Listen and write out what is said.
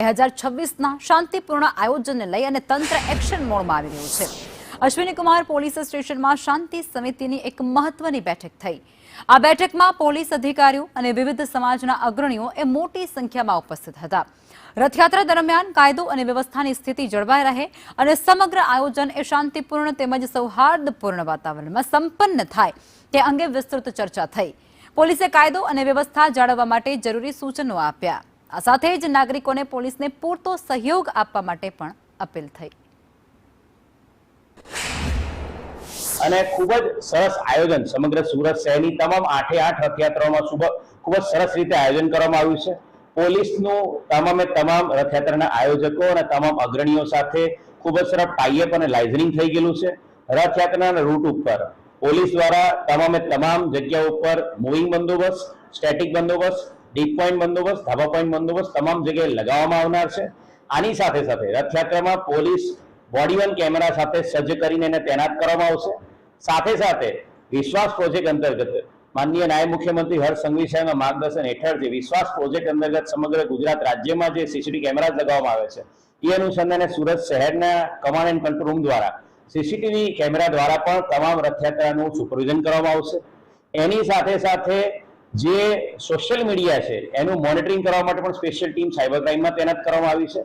2026ના શાંતિપૂર્ણ આયોજનને લઈ અને તંત્ર એક્શન મોડમાં આવી રહ્યું છે। અશ્વિની કુમાર પોલીસ સ્ટેશનમાં શાંતિ સમિતિની એક મહત્વની બેઠક થઈ। આ બેઠકમાં પોલીસ અધિકારીઓ અને વિવિધ સમાજના અગ્રણીઓ મોટી સંખ્યામાં ઉપસ્થિત હતા। રથયાત્રા દરમિયાન કાયદો અને વ્યવસ્થાની સ્થિતિ જળવાઈ રહે અને સમગ્ર આયોજન શાંતિપૂર્ણ તેમજ સૌહાર્દપૂર્ણ વાતાવરણમાં સંપન્ન થાય તે અંગે વિસ્તૃત ચર્ચા થઈ। પોલીસે કાયદો અને વ્યવસ્થા જાળવવા માટે જરૂરી સૂચનો આપ્યા। આ સાથે જ નાગરિકોને પોલીસને પૂરતો સહયોગ આપવા માટે પણ અપીલ થઈ। અને ખૂબ જ સરસ આયોજન સમગ્ર સુરત શહેરની તમામ 8 રથયાત્રાઓમાં ખૂબ જ સરસ રીતે આયોજન કરવામાં આવ્યું છે। પોલીસનું તમામ રથયાત્રાના આયોજકો અને તમામ અગ્રણીઓ સાથે ખૂબ જ સરસ ટાઈઅપ અને લાઇઝનિંગ થઈ ગયેલું છે। રથયાત્રાના રૂટ ઉપર પોલીસ દ્વારા તમામ જગ્યાઓ ઉપર મૂવિંગ બંદોબસ્ત, સ્ટેટિક બંદોબસ્ત, ડીપ પોઈન્ટ બંદોબસ્ત, ધાબા પોઈન્ટ બંદોબસ્ત તમામ જગ્યાએ લગાવવામાં આવનાર છે। આની સાથે સાથે રથયાત્રામાં પોલીસ બોડી વન કેમેરા સાથે સજ્જ કરીને એને તૈનાત કરવામાં આવશે। સાથે સાથે વિશ્વાસ પ્રોજેક્ટ અંતર્ગત માનનીય નાયબ મુખ્યમંત્રી હર્ષ સંઘવી સાહેબના માર્ગદર્શન હેઠળ જે વિશ્વાસ પ્રોજેક્ટ અંતર્ગત સમગ્ર ગુજરાત રાજ્યમાં જે સીસીટીવી કેમેરા લગાવવામાં આવે છે એ અનુસંધાને સુરત શહેરના કમાન્ડ એન્ડ કંટ્રોલ રૂમ દ્વારા સીસીટીવી કેમેરા દ્વારા પણ તમામ રથયાત્રાનું સુપરવિઝન કરવામાં આવશે। એની સાથે સાથે જે સોશિયલ મીડિયા છે એનું મોનિટરિંગ કરવા માટે પણ સ્પેશિયલ ટીમ સાયબર ક્રાઇમમાં તૈનાત કરવામાં આવી છે।